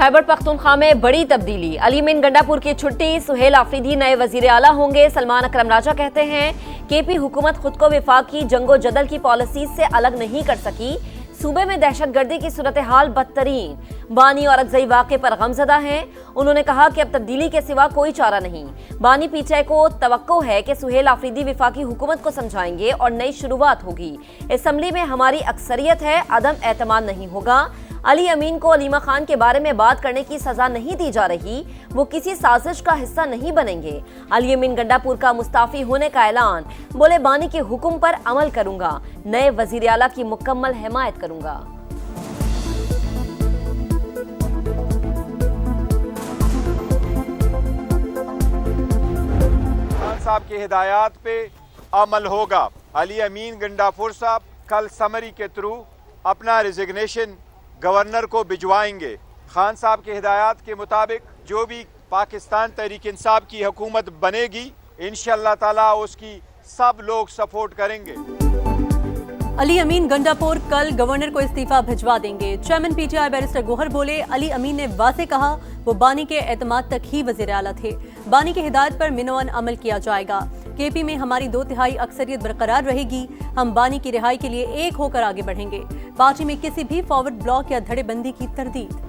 खैबर पख्तूनख्वा में बड़ी तब्दीली। अली अमीन गंडापुर की छुट्टी, सुहेल आफरीदी नए वजीर आला होंगे। सलमान अकरम राजा कहते हैं केपी हुकूमत खुद को वफाकी जंगो जदल की पॉलिसी से अलग नहीं कर सकी। सूबे में दहशतगर्दी की सूरत हाल बदतरीन। बानी और अगजई वाक़े पर गमजदा हैं। उन्होंने कहा कि अब तब्दीली के सिवा कोई चारा नहीं। बानी पीछे को तवक्को है कि सुहेल आफरीदी वफाकी हुकूमत को समझाएंगे और नई शुरुआत होगी। असम्बली में हमारी अक्सरियत है, अदम एतमाद नहीं होगा। अली अमीन को अलीमा खान के बारे में बात करने की सजा नहीं दी जा रही, वो किसी साजिश का हिस्सा नहीं बनेंगे। अली अमीन गंडापुर का मुस्ताफी होने का ऐलान, बोले बानी के हुक्म पर अमल करूंगा, नए वजीर आला की मुकम्मल हिमायत करूंगा। खान साहब की हिदायत पे अमल होगा। अली अमीन गंडापुर साहब कल समरी के थ्रू अपना रिजिग्नेशन गवर्नर को भिजवाएंगे। खान साहब की हिदायत के मुताबिक जो भी पाकिस्तान तहरीक इंसाफ की हुकूमत बनेगी, इंशाअल्लाह ताला उसकी सब लोग सपोर्ट करेंगे। अली अमीन गंडापुर कल गवर्नर को इस्तीफा भिजवा देंगे। चेयरमैन पीटीआई बैरिस्टर गोहर बोले अली अमीन ने वाज़ेह कहा वो बानी के एतमाद तक ही वज़ीर आला थे। बानी की हिदायत पर मिनोअन अमल किया जाएगा। केपी में हमारी 2/3 अक्सरियत बरकरार रहेगी। हम बानी की रिहाई के लिए एक होकर आगे बढ़ेंगे। पार्टी में किसी भी फॉरवर्ड ब्लॉक या धड़ेबंदी की तरदीद।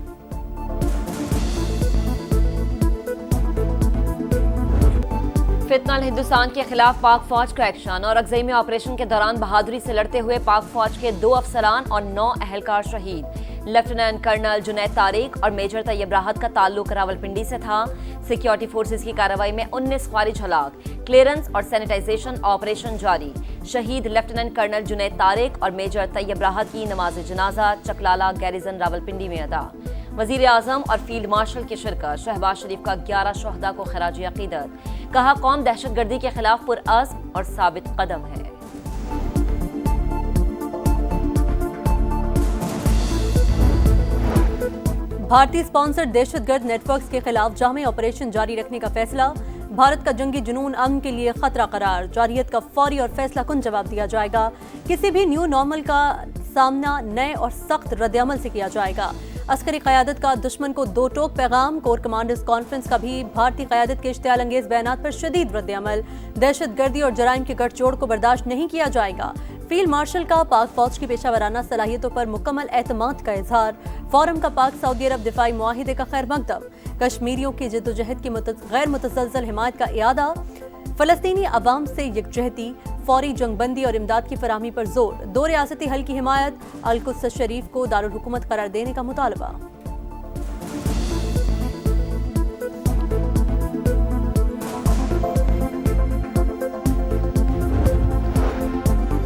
फितनल हिंदुस्तान के खिलाफ पाक फौज का एक्शन और अगजई में ऑपरेशन के दौरान बहादुरी से लड़ते हुए पाक फौज के 2 अफसरान और 9 अहलकार शहीद। लेफ्टिनेंट कर्नल जुनैद तारिक और मेजर तैयब राहत का ताल्लुक रावलपिंडी से था। सिक्योरिटी फोर्सेस की कार्रवाई में 19 ख्वारिज हलाक। क्लियरेंस और सैनिटाइजेशन ऑपरेशन जारी। शहीद लेफ्टिनेंट कर्नल जुनैद तारिक और मेजर तैयब राहत की नमाज जनाजा चकलाला गैरिजन रावलपिंडी में अदा। वजीर आजम और फील्ड मार्शल की शिरकत। शहबाज शरीफ का 11 शुहदा को खराज अकीदत। कहा कौम दहशतगर्दी के खिलाफ पुरअज़्म और साबित कदम है। भारतीय स्पॉन्सर्ड दहशतगर्द नेटवर्क्स के खिलाफ जामे ऑपरेशन जारी रखने का फैसला। भारत का जंगी जुनून अमन के लिए खतरा करार। जारियत का फौरी और फैसला कुन जवाब दिया जाएगा। किसी भी न्यू नॉर्मल का सामना नए और सख्त रद्दअमल से किया जाएगा। अस्करी क़यादत का दुश्मन को 2 टोक पैगाम। कोर कमांडर्स कॉन्फ्रेंस का भी भारतीय क़यादत के इश्तियाल अंगेज बयानात पर शदीद रद्दअमल। दहशतगर्दी और जराइम के गठजोड़ को बर्दाश्त नहीं किया जाएगा। फील्ड मार्शल का पाक फौज की पेशावराना सलाहियतों पर मुकम्मल एतमाद का इजहार। फोरम का पाक सऊदी अरब दिफाई मुआहिदे का खैर मकदम। कश्मीरियों की जद्दोजहद की गैर मुतसलसल हिमायत का इयादा। फलस्तीनी अवाम से यकजहती, फौरी जंगबंदी और इमदाद की फराहमी पर जोर। 2 रियासती हल की हिमायत। अल-कुद्स शरीफ को दारुल हुकूमत करार देने का मुतालबा।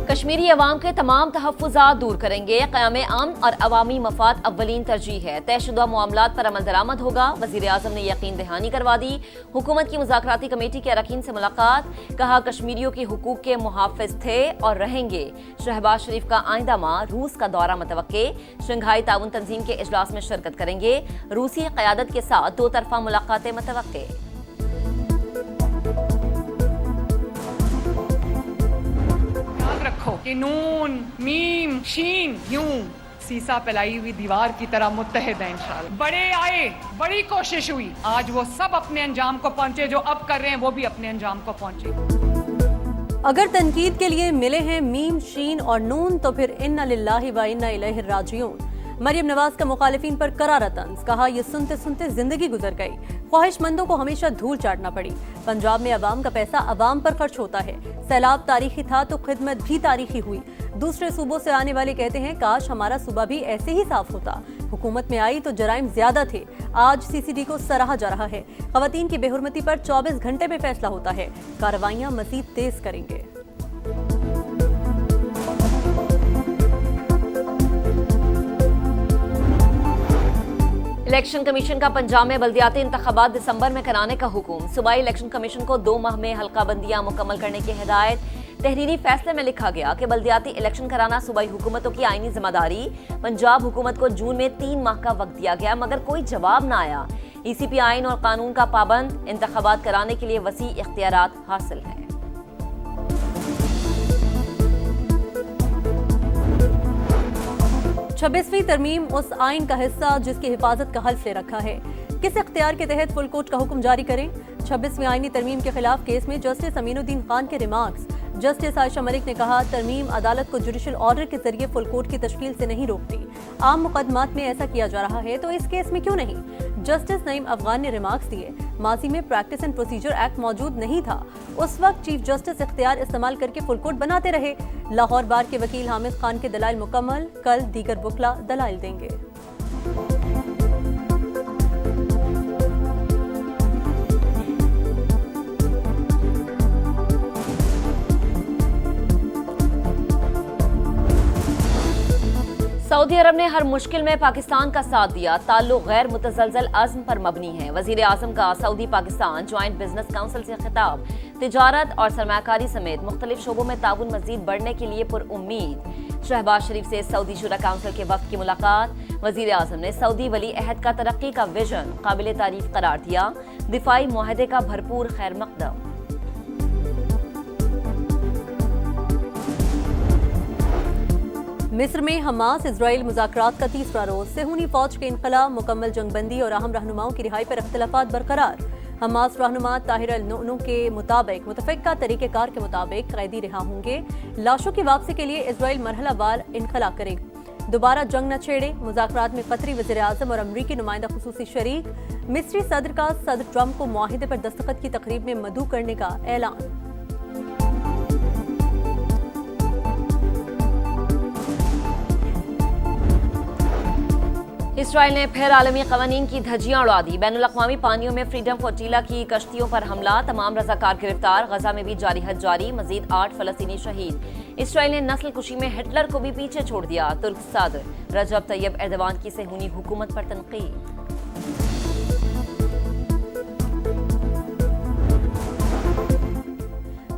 कश्मीरी अवाम के तमाम तहफ़्फ़ुज़ात दूर करेंगे। क़याम अमन और अवामी मफाद अव्वलीन तरजीह है। तयशुदा मामलात पर अमल दरामद होगा। वज़ीर आज़म ने यकीन दहानी करवा दी। हुकूमत की मुज़ाकराती कमेटी के अरकान से मुलाकात। कहा कश्मीरियों के हुकूक के मुहाफ़िज़ थे और रहेंगे। शहबाज शरीफ का आइंदा माह रूस का दौरा मतवक्के। शंघाई ताउन तंजीम के इजलास में शिरकत करेंगे। रूसी क़यादत के साथ 2 तरफ़ा मुलाकातें मतवक्के। रखो कि नून मीम शीन यूं सीसा फैलाई हुई दीवार की तरह मुत्तहिद है इंशाल्लाह। बड़े आए, बड़ी कोशिश हुई, आज वो सब अपने अंजाम को पहुंचे। जो अब कर रहे हैं वो भी अपने अंजाम को पहुंचे। अगर तनकीद के लिए मिले हैं मीम शीन और नून तो फिर इन्ना लिल्लाहि व इन्ना इलैहि राजिऊन। मरियम नवाज का मुखालिफिन पर करारा तंज। कहा ये सुनते सुनते जिंदगी गुजर गई। ख्वाहिशमंदों को हमेशा धूल चाटना पड़ी। पंजाब में अवाम का पैसा अवाम पर खर्च होता है। सैलाब तारीखी था तो खिदमत भी तारीखी हुई। दूसरे सूबों से आने वाले कहते हैं काश हमारा सूबा भी ऐसे ही साफ होता। हुकूमत में आई तो जराइम ज्यादा थे। आज सीसीडी को सराहा जा रहा है। खवातीन की बेहुरमती पर 24 घंटे में फैसला होता है। कार्रवाइयां मजीद तेज करेंगे। इलेक्शन कमीशन का पंजाब में बल्दियाती इंतखाबात दिसंबर में कराने का हुक्म। सूबाई इलेक्शन कमीशन को 2 माह में हल्काबंदियां मुकम्मल करने की हिदायत। तहरीरी फैसले में लिखा गया कि बल्दियाती इलेक्शन कराना सूबाई हुकूमतों की आईनी जिम्मेदारी। पंजाब हुकूमत को जून में 3 माह का वक्त दिया गया मगर कोई जवाब न आया। ECP आइन और कानून का पाबंद। इंतखाबात कराने के लिए वसी इख्तियारात हासिल हैं। 26वीं तरमीम उस आइन का हिस्सा जिसकी हिफाजत का हल्फ ले रखा है। किस इख्तियार के तहत फुल कोर्ट का हुक्म जारी करें? 26वीं आईनी तरमीम के खिलाफ केस में जस्टिस अमीनुद्दीन खान के रिमार्क्स। जस्टिस आयशा मलिक ने कहा, तरमीम अदालत को जुडिशल ऑर्डर के जरिए फुल कोर्ट की तश्कील से नहीं रोकती। आम मुकदमात में ऐसा किया जा रहा है तो इस केस में क्यों नहीं? जस्टिस नईम अफगान ने रिमार्क्स दिए, माजी में प्रैक्टिस एंड प्रोसीजर एक्ट मौजूद नहीं था, उस वक्त चीफ जस्टिस इख्तियार इस्तेमाल करके फुल कोर्ट बनाते रहे। लाहौर बार के वकील हामिद खान के दलाइल मुकम्मल, कल दीगर वकला दलाइल देंगे। सऊदी अरब ने हर मुश्किल में पाकिस्तान का साथ दिया, ताल्लुक गैर मुतज़लज़ल अज़्म पर मबनी है। वज़ीर आज़म का Saudi Pakistan joint business council से खिताब। तिजारत और सरमायाकारी समेत मुख्तलिफ शोबों में ताउन मज़ीद बढ़ने के लिए पुरउम्मीद। शहबाज शरीफ से सऊदी शुरा काउंसिल के वफ़द की मुलाकात। वज़ीर आज़म ने सऊदी वली अहद का तरक्की का विजन काबिल तारीफ करार दिया। दिफाई मुआहदे का भरपूर खैर मकदम। मिस्र में हमास इजराइल मुज़ाकरात का तीसरा रोज। सेहूनी फौज के इनकला, मुकम्मल जंगबंदी और अहम रहनुमाओं की रिहाई पर इख्तिलाफात बरकरार। हमास रहनुमा ताहिर अल-नुअनु के मुताबिक मुतफ़िक़ा तरीक़ेकार के मुताबिक कैदी रिहा होंगे। लाशों की वापसी के लिए इजराइल मरहलावार इनकला करे। दोबारा जंग न छेड़े, मुज़ाकरात में कतरी वज़ीर आज़म और अमरीकी नुमाइंदा खुसूसी शरीक। मिस्री सदर का सदर ट्रंप को मुआहिदे पर दस्तखत की तकरीब में मदऊ करने का ऐलान। इसराइल ने फिर आलमी कवानीन की धज्जियां उड़ा दी। बैनुल अक़वामी पानियों में फ्रीडम फ्लोटिला की कश्तियों पर हमला, तमाम रज़ाकार गिरफ्तार। गजा में भी जारी हद जारी, मजीद 8 फ़लस्तीनी शहीद। इसराइल ने नस्ल कुशी में हिटलर को भी पीछे छोड़ दिया। तुर्क सदर रजब तैयब एर्दोगान की सेहूनी हुकूमत पर तनकीद।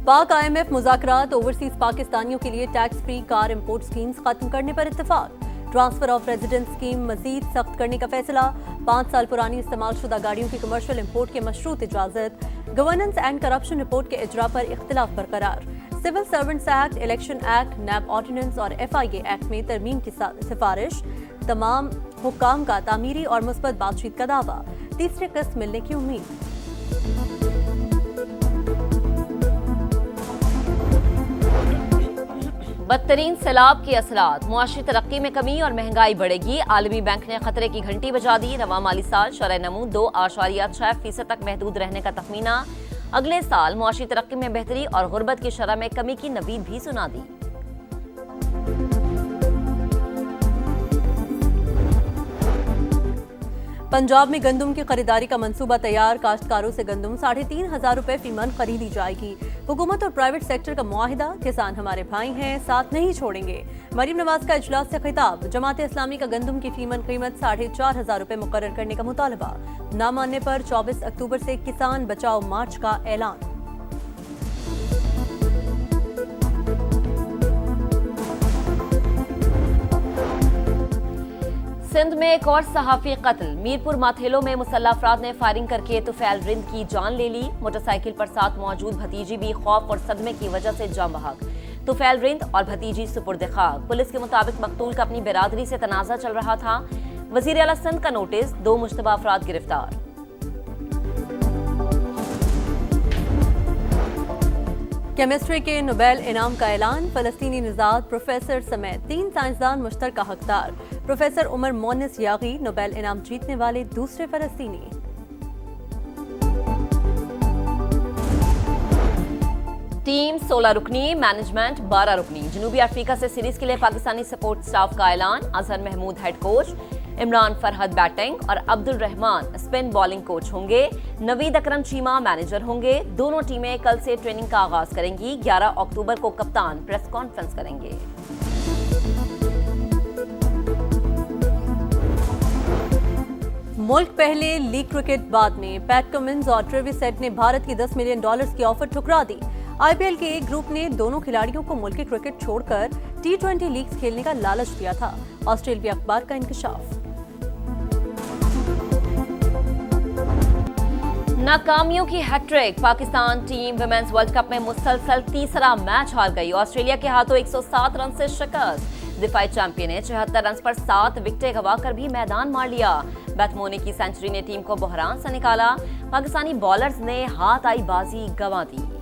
पाक IMF मुज़ाकरात, ओवरसीज पाकिस्तानियों के लिए tax free car import schemes खत्म करने पर इत्तेफाक। ट्रांसफर ऑफ रेजिडेंस स्कीम मजीद सख्त करने का फैसला। 5 साल पुरानी इस्तेमाल शुदा गाड़ियों की कमर्शियल इंपोर्ट के मशरूत इजाजत। गवर्नेंस एंड करप्शन रिपोर्ट के इजरा पर इख्तिलाफ बरकरार। Civil servants act, election act, NAB ordinance और FIA एक्ट में तरमीम की सिफारिश। तमाम हुक्काम का तामीरी और मुस्बत बातचीत का दावा। तीसरी किस्त मिलने की उम्मीद। बदतरीन सैलाब के असरात, मुआशी तरक्की में कमी और महंगाई बढ़ेगी। आलमी बैंक ने खतरे की घंटी बजा दी। रवा माली साल शरह नमू 2.6% तक महदूद रहने का तखमीना। अगले साल मुआशी तरक्की में बेहतरी और गुर्बत की शरह में कमी की नवीद भी सुना दी। पंजाब में गंदम की खरीदारी का मंसूबा तैयार। काश्तकारों से गंदम 3,500 रुपए फी मन खरीदी जाएगी। हुकूमत और प्राइवेट सेक्टर का मुआहिदा, किसान हमारे भाई हैं, साथ नहीं छोड़ेंगे। मरीम नवाज का इजलास से खिताब। जमात इस्लामी का गंदम की फीमन कीमत 4,500 रुपए मुकर्रर करने का मुतालबा। न मानने पर 24 अक्टूबर से किसान बचाओ मार्च का ऐलान। सिंध में एक और सहाफी कत्ल। मीरपुर माथेलो में मुसल्लह अफराद ने फायरिंग करके तुफैल रिंद की जान ले ली। मोटरसाइकिल पर साथ मौजूद भतीजी भी खौफ और सदमे की वजह से जान बहक। तुफैल रिंद और भतीजी सुपुर्द खाक। पुलिस के मुताबिक मकतूल का अपनी बिरादरी से तनाज़ा चल रहा था। वज़ीर आला सिंध का नोटिस, 2 मुश्तबा अफराद गिरफ्तार। केमिस्ट्री के नोबेल इनाम का ऐलान। फलस्तीनी निजात प्रोफेसर समेत 3 साइंसदान मुश्तरका हकदार। Professor Omar Mwannes Yaghi Nobel इनाम जीतने वाले दूसरे फलस्तीनी। Team 16 रुकनी, management 12 रुकनी। जनूबी अफ्रीका से सीरीज के लिए पाकिस्तानी सपोर्ट स्टाफ का ऐलान। Azhar Mahmood head coach, Imran Farhat batting और Abdul Rahman spin bowling coach होंगे। नवीद अकरम चीमा मैनेजर होंगे। दोनों टीमें कल से ट्रेनिंग का आगाज करेंगी। 11 अक्टूबर को कप्तान प्रेस कॉन्फ्रेंस करेंगे। मुल्क पहले, लीग क्रिकेट बाद में। पैट कमिंस और ट्रेविस हेड ने भारत की $10 मिलियन की ऑफर ठुकरा दी। IPL के एक ग्रुप ने दोनों खिलाड़ियों को मुल्की क्रिकेट छोड़कर T20 लीग्स खेलने का लालच दिया था। ऑस्ट्रेलिया अखबार का इंकशाफ। नाकामियों की हैट्रिक। Pakistan team women's World Cup में मुसलसल तीसरा मैच हार गई। ऑस्ट्रेलिया के हाथों 107 रन से शिकस्त। दिफाई चैंपियन ने 74 रन पर 7 विकेटें गंवाकर भी मैदान मार लिया। बैट्समैन की सेंचुरी ने टीम को बहरान से निकाला। पाकिस्तानी बॉलर्स ने हाथ आई बाजी गंवा दी।